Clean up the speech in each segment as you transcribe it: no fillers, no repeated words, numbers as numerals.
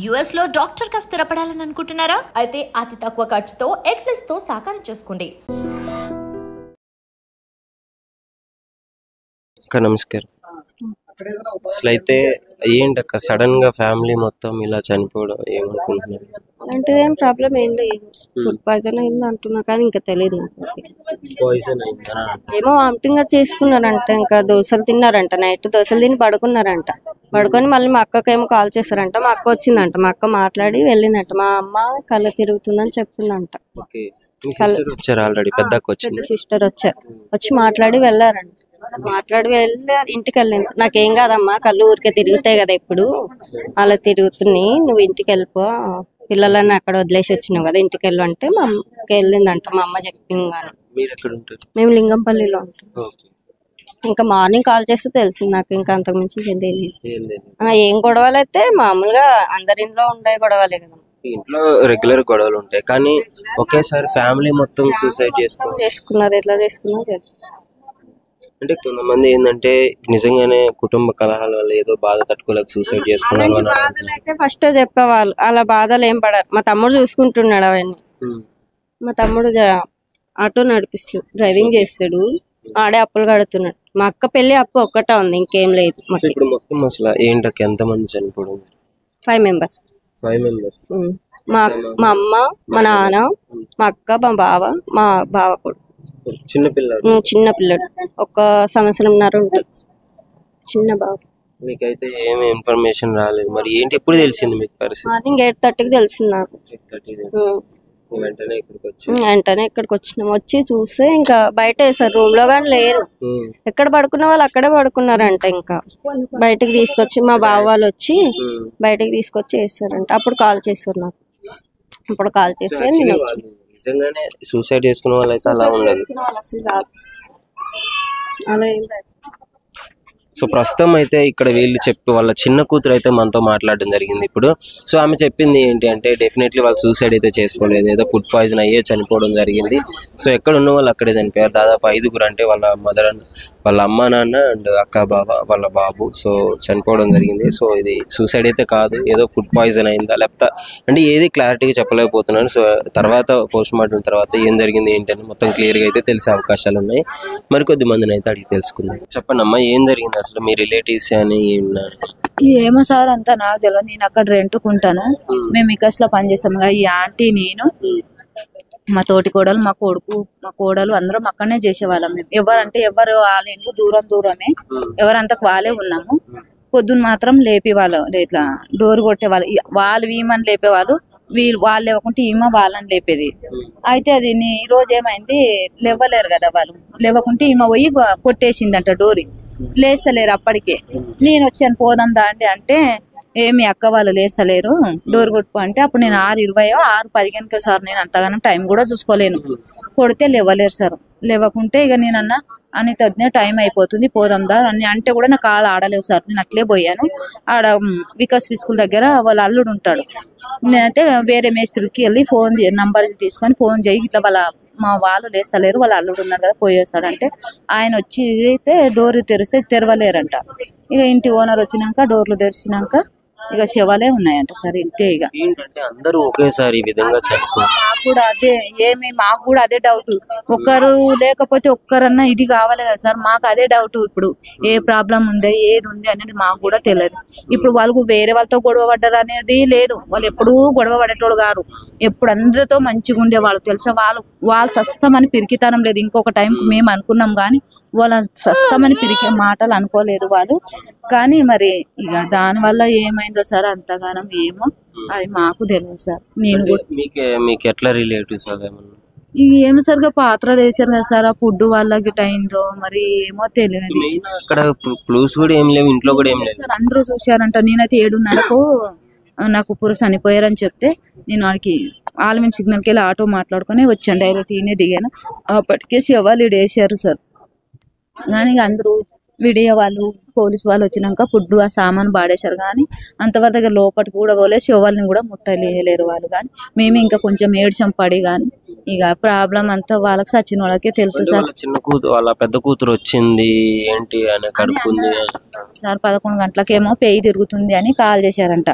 US లో doctor గా స్థిరపడాలని అనుకుంటున్నారా? అయితే అతి తక్కువ ఖర్చుతో ఎగ్ ప్లస్ తో సాకారం చేసుకోండి. నమస్కారం. అసలు అయితే ఏంటక్క సడన్ గా ఫ్యామిలీ మొత్తం ఇలా చనిపోవడం ఏమనుకుంటున్నారు? అలాంటిది ఏం ప్రాబ్లం ఏం లేదు. ఫుడ్ పాయిజన్ అయింది అంటున్నా కానీ ఇంకా తెలియదు నాకు. పాయిజన్ అయిందా? ఏమో వామిటింగ్ చేసుకున్నారంట. ఇంకా దోశలు తిన్నారంట. నైట్ దోశలు తిని పడుకున్నారంట. పడుకొని మళ్ళీ మా అక్కకేమో కాల్ చేశారంట. మా అక్క వచ్చిందంట. మా అక్క మాట్లాడి వెళ్ళిందంట. మా అమ్మ కళ్ళు తిరుగుతుందని చెప్పిందంట. ఆల్రెడీ పెద్ద సిస్టర్ వచ్చారు. వచ్చి మాట్లాడి వెళ్ళారంట. మాట్లాడి వెళ్ళి ఇంటికి వెళ్ళింది. నాకేం కాదమ్మా, కళ్ళు ఊరికే తిరుగుతాయి కదా, ఇప్పుడు అలా తిరుగుతున్నాయి, నువ్వు ఇంటికి వెళ్ళిపో, పిల్లలని అక్కడ వదిలేసి వచ్చినావు కదా, ఇంటికి వెళ్ళు అంటే మా అమ్మకి వెళ్ళిందంట. మా అమ్మ చెప్పింది. మేము లింగంపల్లిలో ఉంటాం. ఇంకా మార్నింగ్ కాల్ చేస్తే తెలిసింది నాకు. ఇంకా అంతకుమించి ఏం గొడవలు అయితే మామూలుగా అందరింట్లో ఉండే గొడవలే కదా. ఇంట్లో రెగ్యులర్ గొడవలు ఉంటాయి కానీ ఒకేసారి ఫ్యామిలీ మొత్తం సూసైడ్ చేసుకున్నారు. ఎట్లా చేసుకున్నారు అంటే కొంతమంది ఏంటంటే నిజంగానే కుటుంబ కలహాల వల్ల ఏదో బాధ తట్టుకోలేక సూసైడ్ చేసుకున్నారు. అయితే ఫస్ట్ చెప్పేవాళ్ళు అలా బాధలు ఏం పడారు. మా తమ్ముడు చూసుకుంటున్నాడు అవన్నీ. మా తమ్ముడు ఆటో నడిపిస్తాడు, డ్రైవింగ్ చేస్తాడు, ఆడే అప్పులు కడుతున్నాడు. మా అక్క పెళ్లి అప్పు ఒక్కటే ఉంది, ఇంకేం లేదు. ఇప్పుడు మొత్తం అసలు ఏంటక్క ఎంత మంది చనిపోవడం? 5 members. మా అమ్మ, మా నాన్న, మా అక్క, మా బావ, మా బావ కొడుకు. చిన్న పిల్లడు 1 సంవత్సరంన్నర ఉంటుంది. చిన్న బాబు. మీకైతే ఏమి ఇన్ఫర్మేషన్ రాలేదు మరి? ఏంటి ఎప్పుడు తెలిసింది మీకు పరిస్థితి? మార్నింగ్ 8:30కి తెలిసింది నాకు. వెంటనే ఇక్కడికి వచ్చినాం. వచ్చి చూస్తే ఇంకా బయట వేసారు, రూమ్ లో కానీ లేరు. ఎక్కడ పడుకున్న వాళ్ళు అక్కడే పడుకున్నారంట. ఇంకా బయటకు తీసుకొచ్చి మా బావ వాళ్ళు వచ్చి బయటకు తీసుకొచ్చి వేస్తారంట. అప్పుడు కాల్ చేస్తారు నాకు. అప్పుడు కాల్ చేస్తే నేను వచ్చి నిజంగానే సూసైడ్ చేసుకున్న వాళ్ళు అయితే అలా ఉండదు. అలా సో ప్రస్తుతం అయితే ఇక్కడ వీళ్ళు చెప్పి వాళ్ళ చిన్న కూతురు అయితే మనతో మాట్లాడడం జరిగింది ఇప్పుడు. సో ఆమె చెప్పింది ఏంటి అంటే డెఫినెట్లీ వాళ్ళు సూసైడ్ అయితే చేసుకోలేదు, ఏదో ఫుడ్ పాయిజన్ అయ్యే చనిపోవడం జరిగింది. సో ఎక్కడ ఉన్న వాళ్ళు అక్కడే చనిపోయారు. దాదాపు 5గురు, అంటే వాళ్ళ మదర్, వాళ్ళ అమ్మ, నాన్న అండ్ అక్క, బావ, వాళ్ళ బాబు. సో చనిపోవడం జరిగింది. సో ఇది సూసైడ్ అయితే కాదు, ఏదో ఫుడ్ పాయిజన్ అయిందా లేకపోతే అంటే ఏది క్లారిటీగా చెప్పలేకపోతున్నాను. సో తర్వాత పోస్ట్ మార్టం తర్వాత ఏం జరిగింది ఏంటని మొత్తం క్లియర్గా అయితే తెలిసే అవకాశాలు ఉన్నాయి. మరికొద్ది మందిని అయితే అడిగి తెలుసుకుందాం. చెప్పండి అమ్మా, ఏం జరిగింది అసలు? మీ రిలేటివ్స్ అని ఏమో సార్ అంతా నాకు తెలియదు. నేను అక్కడ రెంట్కుంటాను. మేము వికాస్ లో పనిచేస్తాం కదా. ఈ ఆంటీ, నేను, మా తోటి కోడలు, మా కొడుకు, మా కోడలు అందరం అక్కడనే చేసేవాళ్ళం. మేము ఎవరు వాళ్ళ ఇంట్లో దూరమే, ఎవరంతకు వాళ్ళే ఉన్నాము. పొద్దున్న మాత్రం లేపేవాళ్ళు, ఇట్లా డోర్ కొట్టేవాళ్ళు. వాళ్ళు ఈమని లేపేవాళ్ళు, వాళ్ళు లేవకుంటే ఈమె వాళ్ళని లేపేది. అయితే అది ఈ రోజు ఏమైంది, లేవలేరు కదా వాళ్ళు, లేవకుంటే ఈమె పోయి కొట్టేసిందంట డోరి. లేస్తలేరు. అప్పటికే నేను వచ్చాను, పోదాం దాండి అంటే ఏమి అక్క వాళ్ళు లేస్తలేరు, డోర్ కొట్టుకో అంటే అప్పుడు నేను 6:20 6:15 సార్, నేను అంతగానో టైం కూడా చూసుకోలేను. కొడితే లేవలేరు సార్. లేవకుంటే ఇక నేనన్నా అనిత టైం అయిపోతుంది పోదాం దా అని అంటే కూడా నాకు కాళ్ళు ఆడలేవు సార్. నేను అట్లే పోయాను. ఆడ వికాస్ స్కూల్ దగ్గర వాళ్ళ అల్లుడు ఉంటాడు. నేనైతే వేరే మేస్త్రికి వెళ్ళి నంబర్ తీసుకొని ఫోన్ చేయి, ఇట్లా మా వాళ్ళు లేస్తలేరు, వాళ్ళ అల్లుడు ఉన్నారు కదా, పోయేస్తాడంటే ఆయన వచ్చి అయితే డోర్ తెరిస్తే తెరవలేరంట. ఇక ఇంటి ఓనర్ వచ్చినాక డోర్లు తెరిచినాక ఇక శవాలే ఉన్నాయంట సార్. ఇంతే. ఇక అందరూ ఒకేసారి మాకు కూడా అదే డౌట్. ఒక్కరు లేకపోతే ఒక్కరన్నా ఇది కావాలి కదా సార్, మాకు అదే డౌట్. ఇప్పుడు ఏ ప్రాబ్లం ఉంది, ఏది ఉంది అనేది మాకు కూడా తెలియదు. ఇప్పుడు వాళ్ళకు వేరే వాళ్ళతో గొడవ పడ్డారు అనేది లేదు. వాళ్ళు ఎప్పుడూ గొడవ పడేటోడు గారు, ఎప్పుడు అందరితో మంచిగా ఉండేవాళ్ళు తెలుసా. వాళ్ళు సస్తమని పిరికితనం లేదు. ఇంకొక టైం మేము అనుకున్నాం కానీ వాళ్ళ సస్తమని పిరికే మాటలు అనుకోలేదు వాళ్ళు. కానీ మరి ఇక దానివల్ల ఏమైందో సార్ అంతగానం ఏమో అది మాకు తెలియదు సార్. నేను మీకు ఎట్లా రిలేటివ్స్ ఏమో సరిగా పాత్రలు వేసారు కదా సార్, ఆ ఫుడ్ వాళ్ళకి అయిందో మరి ఏమో తెలియదు. ఇంట్లో కూడా ఏం లేదు సార్. అందరూ చూసారంట. నేనైతే 7:30కు నాకు పురుషు చనిపోయారని చెప్తే నేను వాడికి ఆల్మిన్ సిగ్నల్కి వెళ్ళి ఆటో మాట్లాడుకొని వచ్చాను. డైరెక్ట్ ఈయనే దిగాను. అప్పటికే శవాలు వేసారు సార్. కానీ అందరూ వీడియో వాళ్ళు పోలీసు వాళ్ళు వచ్చినాక ఫుడ్ ఆ సామాన్ పాడేశారు, కానీ అంతవరకు దగ్గర లోపలికి కూడా పోలే, శివాలని కూడా ముట్టలేరు వాళ్ళు. కానీ మేము ఇంకా కొంచెం ఏడ్చాం పడి, కానీ ఇక ప్రాబ్లం అంతా వాళ్ళకి సచిన వాళ్ళకే తెలుసు సార్. చిన్న కూతురు వాళ్ళ పెద్ద కూతురు వచ్చింది ఏంటి అని కడుపుంది సార్. 11 గంటలకేమో పేయి తిరుగుతుంది అని కాల్ చేశారంట.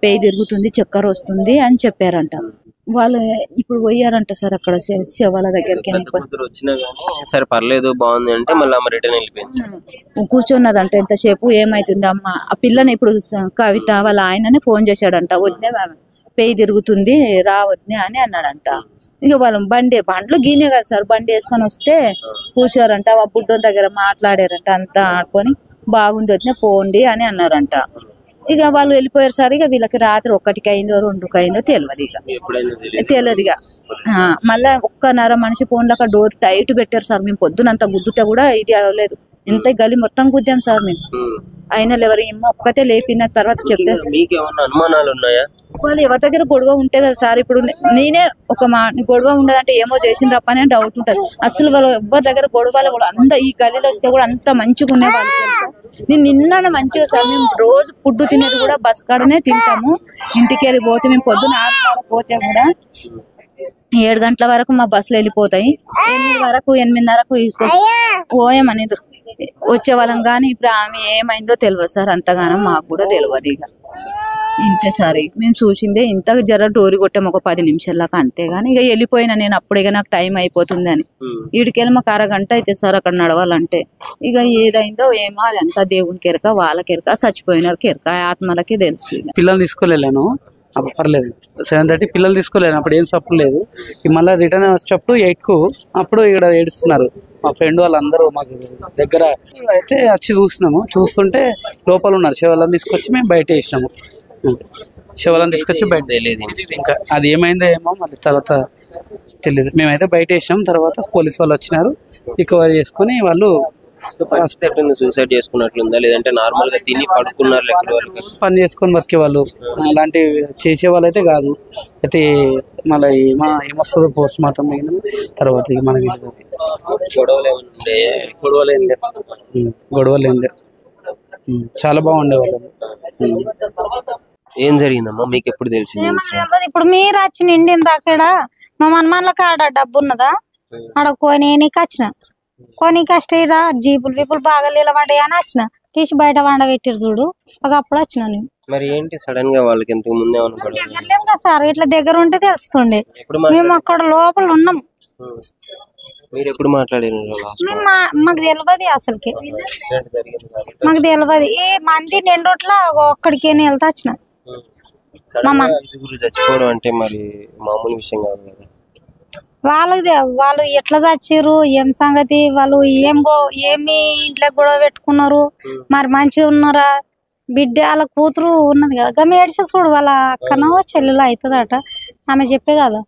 పేయి తిరుగుతుంది, చక్కెర వస్తుంది అని చెప్పారంట. వాళ్ళు ఇప్పుడు పోయారంట సార్ అక్కడ శవాల దగ్గరికి. వచ్చినా గానీ సరే పర్లేదు బాగుంది అంటే మళ్ళీ అమ్మ రిటర్న్ వెళ్ళిపోయింది. కూర్చున్నదంట ఎంతసేపు. ఏమైతుంది అమ్మ ఆ పిల్లని ఇప్పుడు కవిత వాళ్ళ ఆయననే ఫోన్ చేశాడంట, వద్దే పేయి తిరుగుతుంది రావద్దే అని అన్నాడంట. ఇక వాళ్ళు బండ్లు గీనే కదా సార్, బండి వేసుకొని వస్తే కూర్చోరంట. ఆ బుడ్డోని దగ్గర మాట్లాడారంట, అంతా ఆడుకొని బాగుంది వద్దే పోండి అని అన్నారంట. ఇక వాళ్ళు వెళ్ళిపోయారు సార్. ఇక వీళ్ళకి రాత్రి 1కి అయిందో 2కి అయిందో తెలియదు, ఇక తెలియదు. ఇక మళ్ళా 1:30 మనిషి ఫోన్లో అక్కడ డోర్ టైట్ పెట్టారు సార్. మేము పొద్దునంత గుద్దుతే కూడా ఇది అవ్వలేదు, ఎంత గలి మొత్తం గుద్దాం సార్ మేము. అయినా ఎవరు ఏమో ఒక్కతే లేపిన తర్వాత చెప్తే అనుమానాలు ఉన్నాయా? వాళ్ళు ఎవరి దగ్గర గొడవ ఉంటే కదా సార్. ఇప్పుడు నేనే ఒక గొడవ ఉండదంటే ఏమో చేసిన తప్ప అని డౌట్ ఉంటుంది. అసలు వాళ్ళు ఎవరి దగ్గర గొడవలు కూడా అంత ఈ గలీలో వస్తే కూడా అంత మంచిగా ఉండేవాళ్ళు. నేను నిన్న మంచిగా సార్, మేము రోజు ఫుడ్ తినేది కూడా బస్ కాడనే తింటాము. ఇంటికి వెళ్ళి పోతే మేము పొద్దున 6 పోతే కూడా 7 గంటల వరకు మా బస్సులు వెళ్ళిపోతాయి. 8 వరకు 8:30కు పోయామనేది వచ్చేవాళ్ళం. కానీ ఇప్పుడు ఆమె ఏమైందో తెలియదు సార్, అంతగానో మాకు కూడా తెలియదు. ఇక ఇంతే సార్, మేము చూసిందే ఇంత జర డోరి కొట్టాము ఒక 10 నిమిషాలకు, అంతేగాని ఇక వెళ్ళిపోయినా నేను అప్పుడు. ఇక నాకు టైం అయిపోతుంది అని ఈడికెళ్ళి మాకు 1 గంట అయితే సార్ అక్కడ నడవాలంటే. ఇక ఏదైందో ఏమో అది అంతా దేవునికి ఎరక, వాళ్ళకి ఎరక, చచ్చిపోయిన ఎరక, ఆత్మలకి తెలుసు. పిల్లలు తీసుకోలేను అప్పుడు పర్లేదు, 7:30 పిల్లలు తీసుకోలేను అప్పుడు ఏం సప్పుడు లేదు. మళ్ళీ రిటర్న్ వచ్చేటప్పుడు 8కు అప్పుడు ఇక్కడ ఏడుస్తున్నారు మా ఫ్రెండ్ వాళ్ళందరూ మాకు దగ్గర అయితే వచ్చి చూస్తుంటే లోపల ఉన్నారు. శివాలను తీసుకొచ్చి మేము బయట వేసినాము. శివాలను తీసుకొచ్చి బయట తెలియదు, ఇంకా అది ఏమైందో ఏమో మళ్ళీ తర్వాత తెలియదు. మేమైతే బయట వేసినాం. తర్వాత పోలీస్ వాళ్ళు వచ్చినారు, రికవరీ చేసుకుని వాళ్ళు సూసైడ్ చేసుకున్నట్లుందా లేదంటే నార్మల్ గా తిని పడుకున్నారు? పని చేసుకొని బతికే వాళ్ళు, అలాంటివి చేసే వాళ్ళు అయితే కాదు. అయితే మళ్ళీ ఏమొస్తుందో పోస్ట్ మార్టం తర్వాత ఇక మనకి గొడవలు ఏం లేవు, చాలా బాగుండేవాళ్ళు. ఏం జరిగిందమ్మా మీకు ఎప్పుడు తెలిసింది? ఇప్పుడు మీరు వచ్చి నిండింది అక్కడ మా మనమాన్లకు ఆడ డబ్బు ఉన్నదా, ఆడ కొనేకి వచ్చిన కొనికి వస్తాయిరా జీపులు వీపులు బాగా నిలబడ్డాయి అని వచ్చిన, తీసి బయట వండ పెట్టిరు చూడు, అప్పుడు వచ్చిన నేను. మరి ఏంటి సడన్ గా వాళ్ళకి ఇంతకు ముందే దగ్గర లేము కదా సార్, ఇట్లా దగ్గర ఉంటే తెలుస్తుండే. మేము అక్కడ లోపల ఉన్నాం. మీరు ఎప్పుడు మాట్లాడారు? మాకు తెలియదు అసలుకి, మాకు తెలియదు. ఈ మంది నిండుట్లా ఒక్కడికి వెళ్తా వచ్చిన. చచ్చిపోవడం అంటే మరి మామూలు విషయం కాదు కదా. వాళ్ళు ఎట్లా చచ్చిర్రు, ఏం సంగతి, వాళ్ళు ఏమి ఇంట్లో గొడవ పెట్టుకున్నారు, మరి మంచిగా ఉన్నారా, బిడ్డ వాళ్ళ కూతురు ఉన్నది కదా, గమ్మ ఏడ్చే చూడు వాళ్ళ అక్కనో చెల్లెలో అవుతుందట, ఆమె చెప్పే కదా.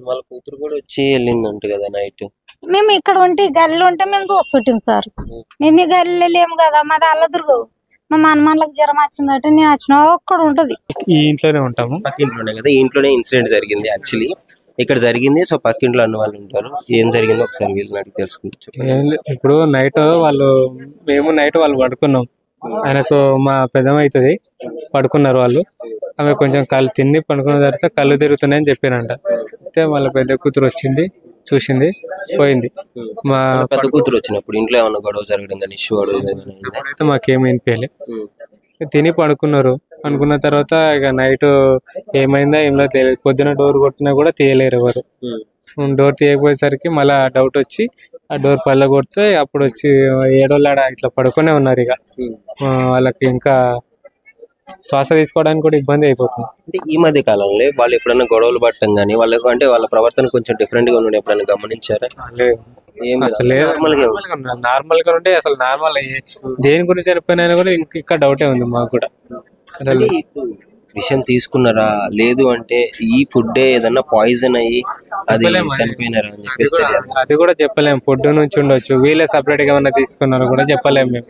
వాళ్ళ కూతురు కూడా వచ్చి వెళ్ళిందంట కదా నైట్. మేము ఇక్కడ ఉంటే గల్లీలో ఉంటే మేము చూస్తుంటాం సార్, మేము ఈ గల్లీలో లేము కదా, మాది అల్లదుర్గు. మా మనమాన్లకు జ్వరం వచ్చిందట, నేను వచ్చిన ఒక్కడ ఉంటది. ఈ ఇంట్లోనే ఉంటాము, పక్కింట్లోనే కదా. ఈ ఇంట్లోనే ఇన్సిడెంట్ జరిగింది యాక్చువల్లీ, ఇక్కడ జరిగింది. సో పక్కింట్లో అన్న వాళ్ళు ఉంటారు, ఏం జరిగిందో ఒకసారి వీళ్ళని అడిగి తెలుసుకుంటాం. ఇప్పుడు మేము నైట్ వాళ్ళు పడుకున్నాం. ఆయనకు మా పెద్దమ్మ అవుతుంది, పడుకున్నారు వాళ్ళు. ఆమె కొంచెం కళ్ళు తిని పడుకున్న తర్వాత కళ్ళు తిరుగుతున్నాయని చెప్పారంట. అయితే వాళ్ళ పెద్ద కూతురు వచ్చింది, చూసింది, పోయింది. మా పెద్ద కూతురు వచ్చినప్పుడు ఇంట్లో ఏమన్నా గొడవ జరగడం కానీ ఇష్యూ అయితే మాకేమి వినిపించలే. తిని పడుకున్నారు. అనుకున్న తర్వాత ఇక నైట్ ఏమైందా ఏమో తెలియదు. పొద్దున డోర్ కొట్టినా కూడా తీయలేరు ఎవరు. డోర్ తీయకపోయేసరికి మళ్ళీ డౌట్ వచ్చి ఆ డోర్ పళ్ళ కొడితే అప్పుడు వచ్చి ఏడోళ్ళాడ ఇట్లా పడుకునే ఉన్నారు. ఇక వాళ్ళకి ఇంకా శ్వాస తీసుకోవడానికి కూడా ఇబ్బంది అయిపోతుంది. అంటే ఈ మధ్య కాలంలో వాళ్ళు ఎప్పుడైనా గొడవలు పట్టడం కానీ వాళ్ళకు అంటే వాళ్ళ ప్రవర్తన కొంచెం డిఫరెంట్ గా ఉండడం ఎప్పుడైనా గమనించారా? అసలు నార్మల్ గా ఉంటే అసలు నార్మల్ దేని గురించి చనిపోయినా కూడా ఇంకా డౌటే ఉంది మాకు కూడా. అసలు విషయం తీసుకున్నారా లేదు అంటే ఈ ఫుడ్ ఏదన్నా పాయిజన్ అయ్యి అది చనిపోయినారా అని చెప్పేసి అది కూడా చెప్పలేము. ఫుడ్ నుంచి ఉండొచ్చు, వీళ్ళే సపరేట్ గా ఏమన్నా తీసుకున్నారు కూడా చెప్పలేము మేము.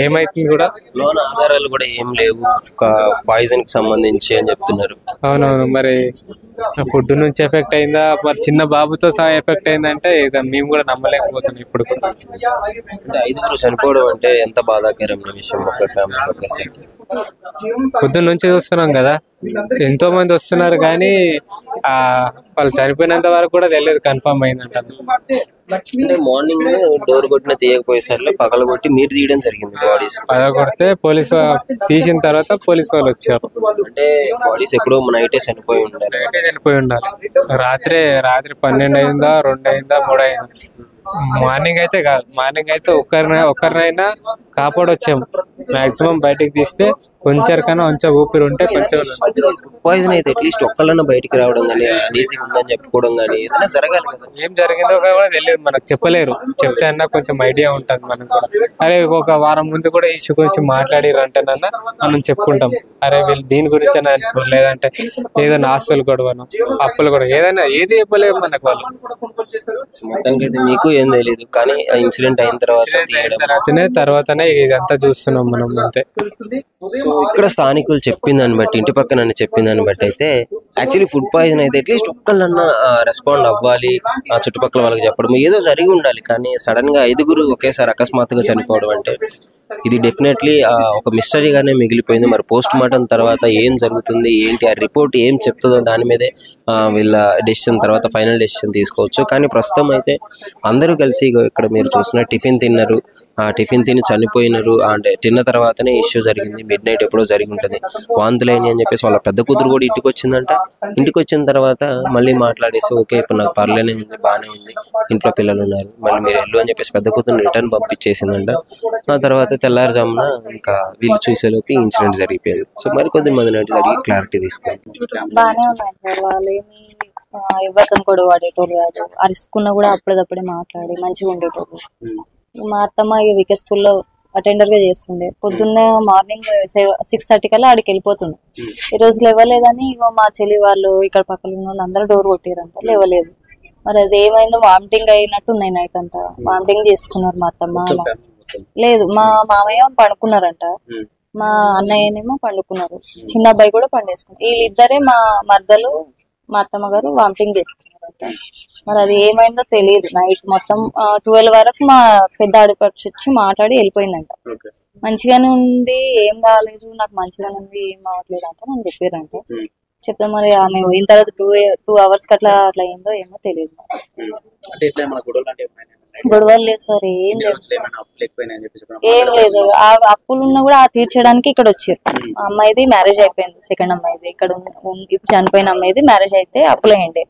ఏమైతుంది కూడా లోన్ ఆధారాలు కూడా ఏం లేవు ఒక పాయిజన్ కి సంబంధించి అని చెప్తున్నారు. అవునవును, మరి ఫుడ్ నుంచి ఎఫెక్ట్ అయిందా మరి చిన్న బాబుతో సహా ఎఫెక్ట్ అయిందంటే ఇక మేము కూడా నమ్మలేకపోతున్నాం ఇప్పుడు కూడా. అంటే 5 చనిపోవడం అంటే ఎంత బాధాకరమైన విషయం ఒక ఫ్యామిలీ ఒక్కసారి. పొద్దున్న నుంచి చూస్తున్నాం కదా, ఎంతో మంది వస్తున్నారు కానీ వాళ్ళు చనిపోయినంత వరకు కూడా తెలియదు కన్ఫర్మ్ అయిందంట. అంటే మార్నింగ్ డోర్ కొట్టిన తీయకపోయేసరికి పగలగొట్టి మీరు తీయడం జరిగింది బాడీస్. పగలగొడితే తీసిన తర్వాత పోలీస్ వాళ్ళు వచ్చారు. అంటే బాడీస్ ఎక్కడో నైటే చనిపోయి ఉండాలి. చనిపోయి ఉండాలి. రాత్రి 12 అయిందా, 2 అయిందా, 3 అయిందా. మార్నింగ్ అయితే కాదు, మార్నింగ్ అయితే ఒక్కరినైనా కాపాడొచ్చాము. మాక్సిమం బయటకు తీస్తే కొంచెం ఊపిరి ఉంటే కొంచెం. పాయిజన్ అయితే అట్లీస్ట్ ఒక్కళ్ళన్నా బయటికి రావడం కానీ ఈజీగా ఉందని చెప్పుకోవడం కానీ ఏదైనా జరగాలి కదా. ఏం జరిగిందో కూడా తెలియదు, మనకు చెప్పలేరు. చెప్తే అన్నా కొంచెం ఐడియా ఉంటుంది మనకు కూడా. అరే ఒక వారం ముందు కూడా ఇష్యూ గురించి మాట్లాడిరంటేనన్నా మనం చెప్పుకుంటాం, అరే వీళ్ళు దీని గురించి లేదంటే ఏదైనా ఆస్తులు గొడవను, అప్పులు కూడా, ఏదైనా ఏది చెప్పలేము మనకు వాళ్ళు. మొత్తానికి అయితే మీకు ఏం తెలియదు కానీ ఇన్సిడెంట్ అయిన తర్వాతనే ఇదంతా చూస్తున్నాం మనం అంతే. సో ఇక్కడ స్థానికులు చెప్పిన దాన్ని బట్టి, ఇంటి పక్కన చెప్పిన దాన్ని బట్టి అయితే యాక్చువల్లీ ఫుడ్ పాయిజన్ అయితే అట్లీస్ట్ ఒక్కళ్ళన్నా రెస్పాండ్ అవ్వాలి, ఆ చుట్టుపక్కల వాళ్ళకి చెప్పడం ఏదో జరిగి ఉండాలి. కానీ సడన్ గా 5 ఒకేసారి అకస్మాత్తుగా చనిపోవడం అంటే ఇది డెఫినెట్లీ ఒక మిస్టరీగానే మిగిలిపోయింది. మరి పోస్ట్ మార్టం తర్వాత ఏం జరుగుతుంది ఏంటి, ఆ రిపోర్ట్ ఏం చెప్తుందో దాని మీదే వీళ్ళ డెసిషన్ తర్వాత ఫైనల్ డెసిషన్ తీసుకోవచ్చు. కానీ ప్రస్తుతం అయితే అందరూ కలిసి ఇక్కడ మీరు చూసిన టిఫిన్ తిన్నారు, ఆ టిఫిన్ తిని చనిపోయినారు. అంటే తిన్న తర్వాతనే ఇష్యూ జరిగింది, మిడ్ నైట్ ఎప్పుడో జరిగి ఉంటుంది. వాంతులైన అని చెప్పేసి వాళ్ళ పెద్ద కూతురు కూడా ఇంటికి వచ్చిందంట. ఇంటికి వచ్చిన తర్వాత మళ్ళీ మాట్లాడేసి ఓకే ఇప్పుడు నాకు పర్లేనే ఉంది, బాగానే ఉంది, ఇంట్లో పిల్లలు ఉన్నారు, మళ్ళీ మీరు వెళ్ళు అని చెప్పేసి పెద్ద కూతురు రిటర్న్ పంపించేసిందంట. ఆ తర్వాత తెల్లారుజామున ఇంకా వీళ్ళు చూసేలోపు ఇన్సిడెంట్ జరిగిపోయింది. సో మరి కొద్దిమంది నటి అడిగి క్లారిటీ తీసుకుంటాం. బాగానే ఉన్నాయి సార్, వాళ్ళు ఏమి ఎవరితో కూడా వాడేటోళ్ళు కాదు, అరుచుకున్నా కూడా అప్పుడప్పుడే మాట్లాడి మంచిగా ఉండేటోళ్ళు. మా అత్తమ్మ వికే స్కూల్లో అటెండర్ గా చేస్తుండే. పొద్దున్న మార్నింగ్ 6:30 కల్లా ఆడికి వెళ్ళిపోతుండే. ఈ రోజు లేవలేదని మా చెల్లి వాళ్ళు ఇక్కడ పక్కన ఉన్న వాళ్ళు అందరూ డోర్ కొట్టారంట, లేవలేదు. మరి అది ఏమైందో వామిటింగ్ అయినట్టు ఉన్నాయి. నైట్ అంతా వామిటింగ్ చేసుకున్నారు మా అత్తమ్మ. లేదు, మా మామయ్య పండుకున్నారంట, మా అన్నయ్యనేమో పండుకున్నారు, చిన్న అబ్బాయి కూడా పండేసుకున్నారు. వీళ్ళిద్దరే మా మర్దలు మా అత్తమ్మ గారు వామిటింగ్ చేసుకున్నారంట. మరి అది ఏమైందో తెలియదు. నైట్ మొత్తం 12 వరకు మా పెద్ద ఆడపడుచు వచ్చి మాట్లాడి వెళ్ళిపోయిందంట. మంచిగానే ఉంది, ఏం కాలేదు, నాకు మంచిగానే ఉంది, ఏం కావట్లేదు అంటే నేను చెప్పారంట. చెప్తే మరి ఆమె పోయిన తర్వాత 2 hours అట్లా అయిందో ఏమో తెలియదు. గొడవలు లేదు సార్, ఏం లేదు. ఆ అప్పులు ఉన్నా కూడా తీర్చడానికి ఇక్కడ వచ్చారు. అమ్మాయిది మ్యారేజ్ అయిపోయింది, సెకండ్ అమ్మాయిది. ఇక్కడ ఇప్పుడు చనిపోయిన అమ్మాయిది మ్యారేజ్ అయితే అప్పులు అయ్యండి,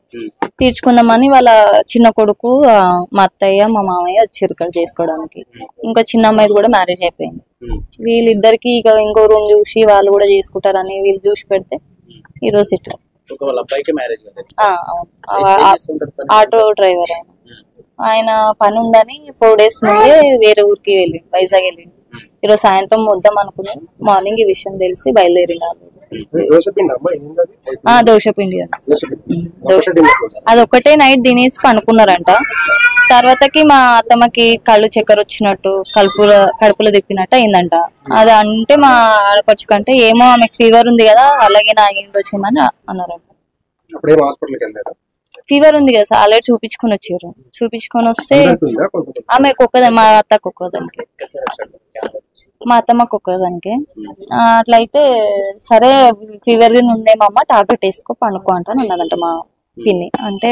తీర్చుకుందామని వాళ్ళ చిన్న కొడుకు మా అత్తయ్య మా మామయ్య వచ్చారు ఇక్కడ చేసుకోవడానికి. ఇంకో చిన్న అమ్మాయిది కూడా మ్యారేజ్ అయిపోయింది. వీళ్ళిద్దరికి ఇక ఇంకో రూమ్ చూసి వాళ్ళు కూడా చేసుకుంటారని వీళ్ళు చూసి పెడితే ఈ రోజు ఇట్లా. ఆటో డ్రైవర్ ఆయన పని ఉందని 4 days ముందే వేరే ఊరికి వెళ్ళి వైజాగ్ వెళ్ళిండు. ఈరోజు సాయంత్రం వద్దాం అనుకుని మార్నింగ్ ఈ విషయం తెలిసి బయలుదేరిండు. దోశపిండి అదొక్కటే నైట్ తినేసి పనుకున్నారంట. తర్వాతకి మా అత్తమ్మకి కళ్ళు చక్కెర వచ్చినట్టు కడుపులో తిప్పినట్టు అయిందంట. అది అంటే మా ఆడపడుచు కంటే ఏమో ఆమెకు ఫీవర్ ఉంది కదా అలాగే నా ఇంటి వచ్చేమని అన్నారంట. ఫీవర్ ఉంది కదా సార్, ఆల్రెడీ చూపించుకొని వచ్చారు. చూపించుకొని వస్తే ఆమెకు ఒక్కదాని, మా అత్తకు ఒక్కదానికి, మా అత్తమ్మకు ఒక్కదానికి. అట్లయితే సరే ఫీవర్ ఉందేమమ్మా టాబ్లెట్ వేసుకో పండుకో అంటాను అన్నదంట మా పిన్ని. అంటే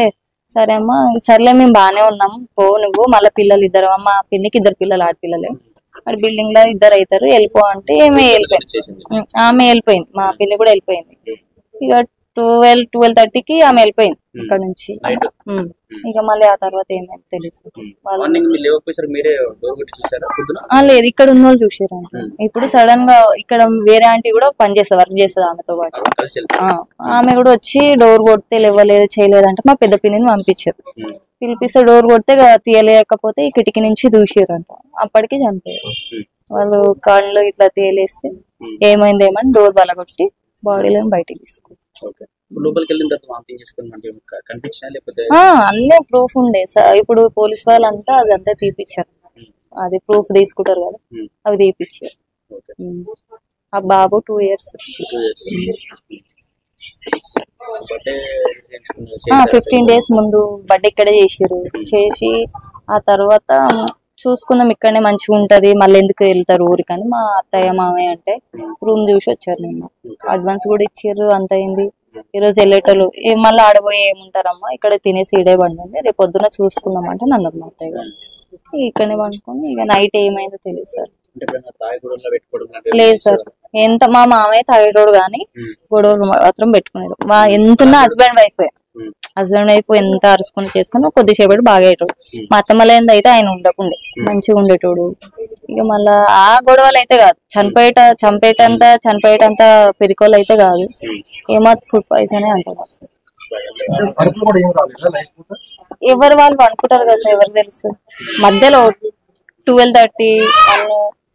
సరే అమ్మా, సర్లే మేము బాగానే ఉన్నాం, పో నువ్వు, మళ్ళీ పిల్లలు ఇద్దరు, మా పిన్నికి 2 పిల్లలు ఆడపిల్లలే, అక్కడ బిల్డింగ్ లో 2 అవుతారు, వెళ్ళిపో అంటే ఆమె వెళ్ళిపోయింది. మా పిన్ని కూడా వెళ్ళిపోయింది. ఇక 12:30కి ఆమె వెళ్ళిపోయింది ఇక్కడ నుంచి. ఇక మళ్ళీ ఆ తర్వాత ఏమైంది తెలియదు. లేదు, ఇక్కడ ఉన్న వాళ్ళు చూసారంట. ఇప్పుడు సడన్ గా ఇక్కడ వేరే ఆంటీ కూడా పనిచేస్తుంది, వర్క్ చేస్తుంది ఆమెతో పాటు. ఆమె కూడా వచ్చి డోర్ కొడితే లేవలేదు చేయలేదంటే మా పెద్ద పిన్నిని పంపించారు. పిలిపిస్తే డోర్ కొడితే తీయలేకపోతే ఈ కిటికీ నుంచి దూసారంట. అప్పటికి చనిపోయారు. వాళ్ళు కళ్ళు ఇట్లా తేలేస్తే ఏమైందేమని డోర్ బలగొట్టి బాడీలో బయటికి తీసుకున్నారు. అన్నీ ప్రూఫ్ ఉండే సార్. ఇప్పుడు పోలీస్ వాళ్ళంతా అదంతా తీపిచ్చారు, అది ప్రూఫ్ తీసుకుంటారు కదా, అవి తీపిచ్చారు. ఆ బాబు 2 years. 15 days ముందు బర్త్డే ఇక్కడే చేసిర్రు. చేసి ఆ తర్వాత చూసుకుందాం ఇక్కడనే మంచిగా ఉంటది, మళ్ళీ ఎందుకు వెళ్తారు ఊరికని మా అత్తయ్య మామయ్య అంటే రూమ్ చూసి వచ్చారు. నిన్న అడ్వాన్స్ కూడా ఇచ్చిర్రు, అంత అయింది. ఈ రోజు వెళ్ళేటోళ్ళు మళ్ళీ ఆడబోయి ఏముంటారమ్మా ఇక్కడ తినేసి ఇడే పండుంది, రేపు పొద్దున చూసుకుందాం అంటే నన్ను మా అత్తయ్య గారు ఇక్కడనే పండుకొని ఇక నైట్ ఏమైందో తెలియదు సార్. లేదు సార్, ఎంత మా మామయ్య తాగేటోడు కానీ గొడవలు మాత్రం పెట్టుకున్నాడు. ఎంత హస్బెండ్ వైఫ్ ఎంత అరుచుకుని చేసుకుని కొద్దిసేపటి బాగా అయ్యేటోడు. మా అత్తమ్మలేంది అయితే ఆయన ఉండకుండే మంచిగా ఉండేటోడు. ఇక మళ్ళా ఆ గొడవలు అయితే కాదు, చనిపోయేటంత పెరికోలు అయితే కాదు, ఏమో ఫుడ్ పాయిజన్ అంటారు సార్. ఎవరు వాళ్ళు అనుకుంటారు కదా సార్, ఎవరు తెలుసు. మధ్యలో 12:30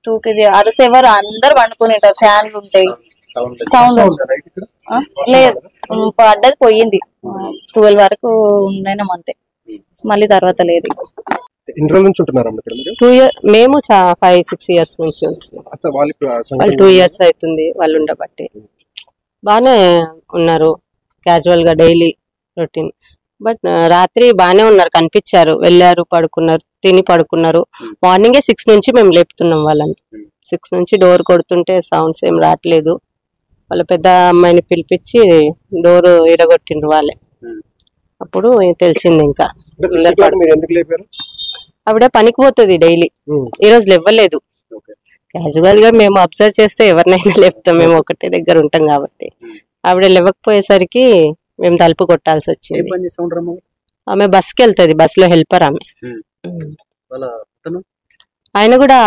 2 అరస ఎవరు అందరు పండుకునేటారు, ఫ్యాన్లు ఉంటాయి, సౌండ్ లేదు. పడ్డది పోయింది 12 వరకు ఉండేనాం అంతే, మళ్ళీ తర్వాత లేదు. మేము 5-6 years నుంచి వాళ్ళు 2 years అవుతుంది వాళ్ళు ఉండబట్టి. బాగానే ఉన్నారు, క్యాజువల్ గా డైలీ రొటీన్. బట్ రాత్రి బాగానే ఉన్నారు, కనిపించారు, వెళ్ళారు, పడుకున్నారు, తిని పడుకున్నారు. మార్నింగే 6 నుంచి మేము లేపుతున్నాం వాళ్ళని. 6 నుంచి డోర్ కొడుతుంటే సౌండ్స్ ఏం రావట్లేదు. వాళ్ళ పెద్ద అమ్మాయిని పిలిపించి డోర్ ఇరగొట్టిండ్రు వాళ్ళే. అప్పుడు తెలిసింది. ఇంకా ఆవిడ పనికి పోతుంది డైలీ, ఈ రోజు లేవ్వలేదు. క్యాజువల్ గా మేము అబ్జర్వ్ చేస్తే ఎవరినైనా లేపుతాం, మేము ఒకటే దగ్గర ఉంటాం కాబట్టి. ఆవిడ లేవకపోయేసరికి మేము తలుపు కొట్టాల్సి వచ్చింది. ఆమె బస్కి వెళ్తుంది, బస్ లో హెల్పర్ ఆమె. ఆయన కూడా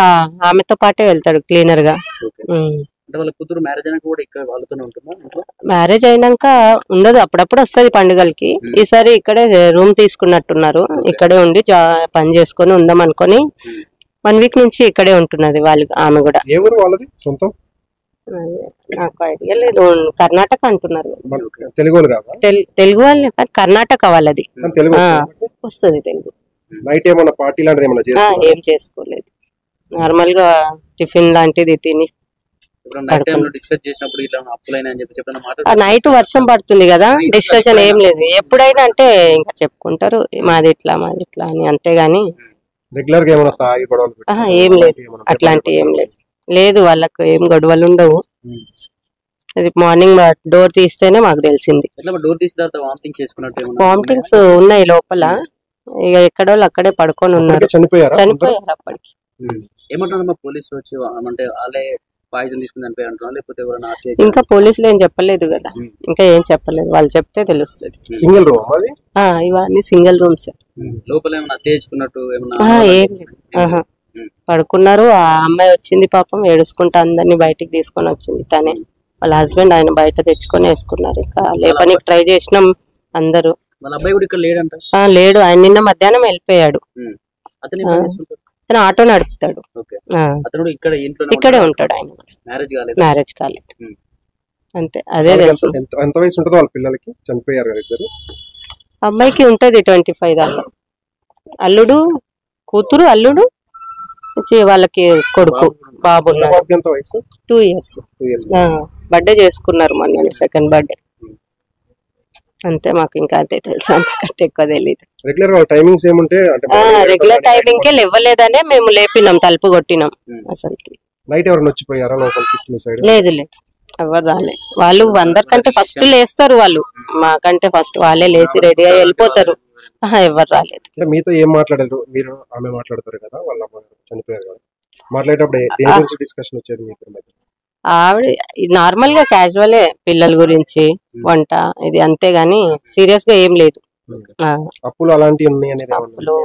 ఆమెతో పాటే వెళ్తాడు క్లీనర్ గా. మ్యారేజ్ అయినాక ఉండదు, అప్పుడప్పుడు వస్తుంది పండుగలకి. ఈసారి ఇక్కడే రూమ్ తీసుకున్నట్టున్నారు, ఇక్కడే ఉండి పని చేసుకొని ఉందాం అనుకొని 1 week నుంచి ఇక్కడే ఉంటున్నది వాళ్ళు. ఆమె కూడా నాకు ఐడియా లేదు, కర్ణాటక అంటున్నారు. తెలుగు వాళ్ళు కర్ణాటక వాళ్ళది వస్తుంది తెలుగు. ఏం చేసుకోలేదు, నార్మల్ గా టిఫిన్ లాంటిది తిని. నైట్ వర్షం పడుతుంది కదా, డిస్కషన్ ఏం లేదు. ఎప్పుడైనా అంటే ఇంకా చెప్పుకుంటారు మాది ఇట్లా అని, అంతేగాని ఏం లేదు, అట్లాంటి ఏం లేదు. వాళ్ళకు ఏం గొడవలు ఉండవు. అది మార్నింగ్ డోర్ తీస్తేనే మాకు తెలిసింది. వామిటింగ్స్ ఉన్నాయి లోపల, ఇక ఎక్కడో అక్కడే పడుకొని ఉన్నారు, చనిపోయారు అప్పటికి. ఇంకా పోలీసులు ఏం చెప్పలేదు కదా, ఇంకా ఏం చెప్పలేదు. వాళ్ళు చెప్తే తెలుస్తుంది. ఇవన్నీ సింగిల్ రూమ్స్, ఏం లేదు. పడుకున్నారు. ఆ అమ్మాయి వచ్చింది పాపం, ఏడుచుకుంటా అందరినీ బయటికి తీసుకొని వచ్చింది తనే. వాళ్ళ హస్బెండ్ ఆయన బయట తెచ్చుకొని వేసుకున్నారు. ఇంకా లేపనికి ట్రై చేసినాం అందరూ. లేడు, ఆయన నిన్న మధ్యాహ్నం వెళ్ళిపోయాడు. అతను ఆటో నడుపుతాడు, ఇక్కడే ఉంటాడు. ఆయన మ్యారేజ్ కాలేదు అంతే. అదే తెలుసు. అమ్మాయికి ఉంటది 25 దాకా. అల్లుడు కూతురు, అల్లుడు వాళ్ళకి కొడుకు బాబు ఉన్నాడు. 2 years. బర్త్డే చేసుకున్నారు మొన్న, 2nd birthday. అంతే, మాకు ఇంకా అంతే తెలుసు, అంతకంటే ఎక్కువ తెలియదు. రెగ్యులర్ టైమింగ్ కే లేవలేదనే మేము లేపినాం, తలుపు కొట్టినాం. అసలుకి లేదు ఎవరు రాలే. వాళ్ళు అందరికంటే ఫస్ట్ లేస్తారు, వాళ్ళు మాకంటే ఫస్ట్ వాళ్ళే లేచి రెడీ అయ్యి వెళ్ళిపోతారు. ఎవరు రాలేదు. మీతో ఏం మాట్లాడారు మీరు? ఆమె మాట్లాడతారు కదా, వాళ్ళ చనిపోయారు కదా, మాట్లాడేటప్పుడు దేని గురించి డిస్కషన్ వచ్చేది మీ ఇద్దరి మధ్య? ఆవిడ నార్మల్ గా క్యాజువలే, పిల్లల గురించి, వంట, ఇది అంతేగాని సీరియస్ గా ఏం లేదు. అప్పులు అలాంటివి ఉన్నాయి అనేది? అప్పులు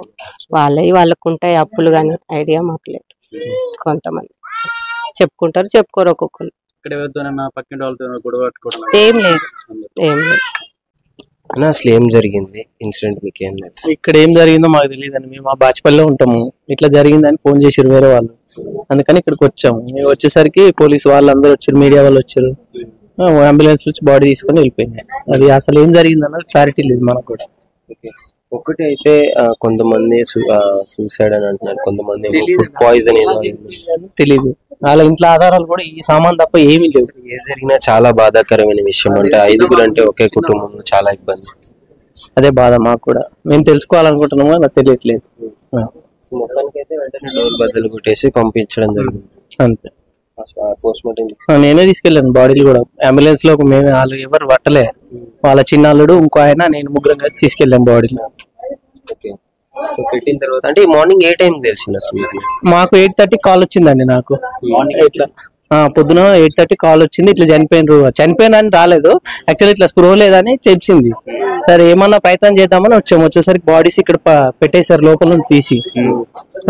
వాళ్ళకు ఉంటాయి అప్పులు, గానీ ఐడియా మాకు లేదు. కొంతమంది చెప్పుకుంటారు, చెప్పుకోరు ఒక్కొక్కరు. ఏం లేదు. అసలు ఏం జరిగింది ఇన్సిడెంట్ మీకు ఏం తెలుసు? ఇక్కడ ఏం జరిగిందో మాకు తెలియదండి. మేము ఆ బాచిపల్లిలో ఉంటాము. ఇట్లా జరిగిందని ఫోన్ చేసారు వేరే వాళ్ళు, అందుకని ఇక్కడికి వచ్చాము. మేము వచ్చేసరికి పోలీసు వాళ్ళు అందరూ వచ్చారు, మీడియా వాళ్ళు వచ్చారు, అంబులెన్స్ వచ్చి బాడీ తీసుకొని వెళ్ళిపోయినాయి. అది అసలు ఏం జరిగింది అన్నది క్లారిటీ లేదు మనకు కూడా. ఒకటి అయితే కొంతమంది సూసైడ్ అని అంటున్నారు, కొంతమంది ఫుడ్ పాయిజన్ తెలీదు. వాళ్ళ ఇంట్లో ఆధారాలు కూడా ఈ సామాన్ తప్ప ఏమీ లేవు. ఏది జరిగినా చాలా బాధాకరమైన విషయం. అంటే 5 అంటే ఒకే కుటుంబంలో చాలా ఇబ్బంది. అదే బాధ మాకు కూడా. మేము తెలుసుకోవాలనుకుంటున్నాము, నాకు తెలియట్లేదు. మొత్తానికైతే వెంటనే డోర్ బద్దలు కొట్టేసి పంపించడం జరిగింది. అంతే. పోస్ట్ మార్టం నేనే తీసుకెళ్ళాను బాడీలు కూడా. అంబులెన్స్ లో మేమే, వాళ్ళు ఎవరు పట్టలే. వాళ్ళ చిన్నాళ్ళుడు ఇంకో ఆయన నేను ముగ్గురం కలిసి తీసుకెళ్ళాం బాడీలు. సో పెట్టిన తర్వాత అంటే మార్నింగ్ ఏ టైం తెలిసింది అసలు? మాకు 8:30 కాల్ వచ్చిందండి. నాకు ఇట్లా పొద్దున 8:30 కాల్ వచ్చింది, ఇట్లా చనిపోయినని రాలేదు, యాక్చువల్లీ ఇట్లా స్ప్రో లేదని తెలిసింది. సరే ఏమన్నా ప్రయత్నం చేద్దామని వచ్చేసరికి బాడీస్ ఇక్కడ పెట్టేశారు లోపల నుంచి తీసి.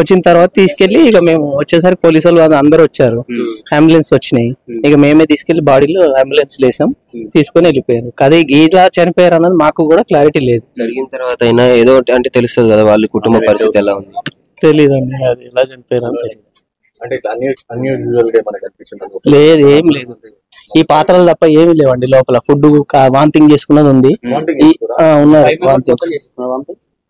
వచ్చిన తర్వాత తీసుకెళ్లి ఇక మేము వచ్చేసరికి పోలీసు వాళ్ళు అందరూ వచ్చారు, అంబులెన్స్ వచ్చినాయి. ఇక మేమే తీసుకెళ్లి బాడీలో అంబులెన్స్ లేసాం, తీసుకొని వెళ్ళిపోయారు. అదే ఇలా చనిపోయారు అన్నది మాకు కూడా క్లారిటీ లేదు. జరిగిన తర్వాత అయినా ఏదో అంటే తెలుస్తుంది కదా వాళ్ళ కుటుంబ పరిస్థితి ఎలా ఉంది. తెలియదండి అది ఎలా చనిపోయారు అని తెలియదు. లేదు, ఏం లేదు. ఈ పాత్రలు తప్ప ఏమి లేవండి లోపల. ఫుడ్ వాంతింగ్ చేసుకున్నది ఉంది, ఉన్నారు వాంతింగ్స్.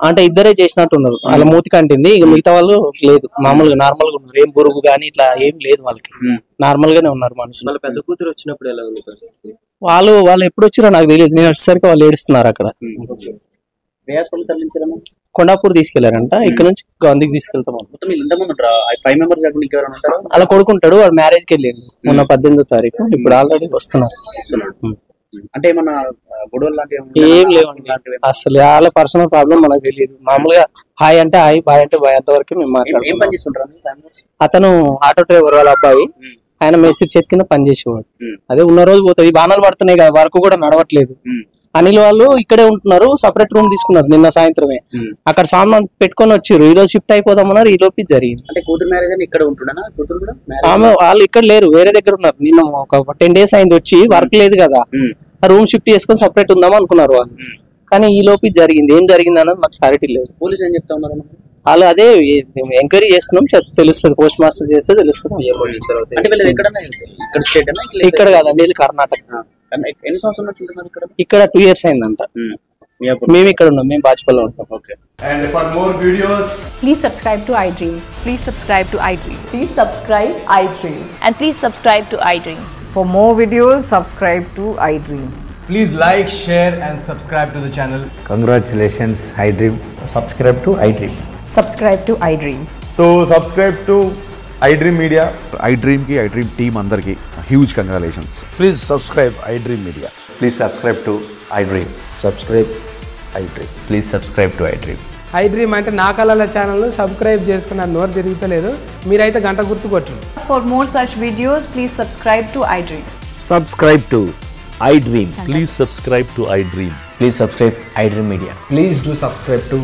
అంటే ఇద్దరే చేసినట్టు ఉన్నారు, వాళ్ళ మూతి కంటింది. ఇక మిగతా వాళ్ళు లేదు, మామూలుగా నార్మల్ గా ఉన్నారు. ఏం బురుగు గానీ ఇట్లా ఏం లేదు వాళ్ళకి, నార్మల్ గానే ఉన్నారు మనుషులు. పెద్ద కూతురు వచ్చినప్పుడు ఎలా ఉంది పరిస్థితి? వాళ్ళు ఎప్పుడు వచ్చిరో నాకు తెలియదు. నేను వచ్చేసరికి వాళ్ళు ఏడుస్తున్నారు అక్కడ. కొండాపూర్ తీసుకెళ్లారంట, ఇక్కడ నుంచి గాంధీకి తీసుకెళ్తాం. అలా కొడుకుంటాడు, వాడు మ్యారేజ్ కి వెళ్ళిండు మొన్న 18వ తారీఖు. ఇప్పుడు ఆల్రెడీ వస్తున్నారు. అంటే ఏమన్నా గొడవలు లాంటివి ఏం లేవండి అసలు. వాళ్ళ పర్సనల్ ప్రాబ్లం మనకు తెలియదు. మామూలుగా హాయ్ అంటే హాయ్, బాయ్ అంటే బాయ్, అంతవరకు మేము మాట్లాడుతాం. అతను ఆటో డ్రైవర్ వాళ్ళ అబ్బాయి, ఆయన మేస్త్రి చేతి కింద పనిచేసేవాడు. అదే ఉన్న రోజు పోతుంది. బాణాలు పడుతున్నాయి కదా, వర్క్ కూడా నడవట్లేదు. అనిల్ వాళ్ళు ఇక్కడే ఉంటున్నారు, సపరేట్ రూమ్ తీసుకున్నారు నిన్న సాయంత్రమే. అక్కడ సామాన్ పెట్టుకొని వచ్చారు, ఈ రోజు షిఫ్ట్ అయిపోదామన్నారు. ఈ లోపు జరిగింది. అంటే కూతురు మ్యారేజ్ అని ఇక్కడ ఉంటున్నా, కూతురు కూడా ఆమె వాళ్ళు ఇక్కడ లేరు, వేరే దగ్గర ఉన్నారు. నిన్న ఒక 10 days అయింది వచ్చి, వర్క్ లేదు కదా, ఆ రూమ్ షిఫ్ట్ చేసుకొని సపరేట్ ఉందాం అనుకున్నారు వాళ్ళు. కానీ ఈ లోపు జరిగింది. ఏం జరిగింది అన్నది మాకు క్లారిటీ లేదు. పోలీసు ఏం చెప్తా ఉన్నారు? వాళ్ళు అదే ఎంక్వైరీ చేస్తున్నాం, తెలుస్తుంది. పోస్ట్ మాస్టర్ చేస్తే తెలుస్తుంది. ఇక్కడ కాదండి, ఇది కర్ణాటక. ఎన్ని సంవత్సరాల నుంచి ఉంటున్నారు ఇక్కడ? ఇక్కడ 2 years అయిందంట. మేము ఇక్కడ ఉన్నాం, మేము బాజ్పల్లిలో ఉంటాం. Okay. And for more videos, please subscribe to iDream. Please subscribe to iDream. Please subscribe iDream. And please subscribe to iDream. For more videos, subscribe to iDream. please like, share and subscribe to the channel. Congratulations, iDream. Subscribe to iDream. Subscribe to iDream. So subscribe to iDream Media. iDream ki iDream team andarki huge congratulations. Please subscribe iDream Media. Please subscribe to iDream. Subscribe iDream. Please subscribe to iDream. iDream అంటే నా కళల channel subscribe చేసుకున్న నోరు తిరుగుతలేదు, మీరైతే గంట గుర్తు కొట్టండి. For more such videos, please subscribe to iDream. Subscribe to iDream. Please subscribe to iDream. Please subscribe iDream Media. Please do subscribe to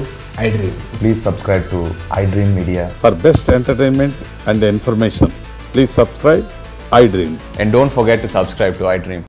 iDream. Please subscribe to iDream Media. For best entertainment and information, please subscribe iDream. And don't forget to subscribe to iDream.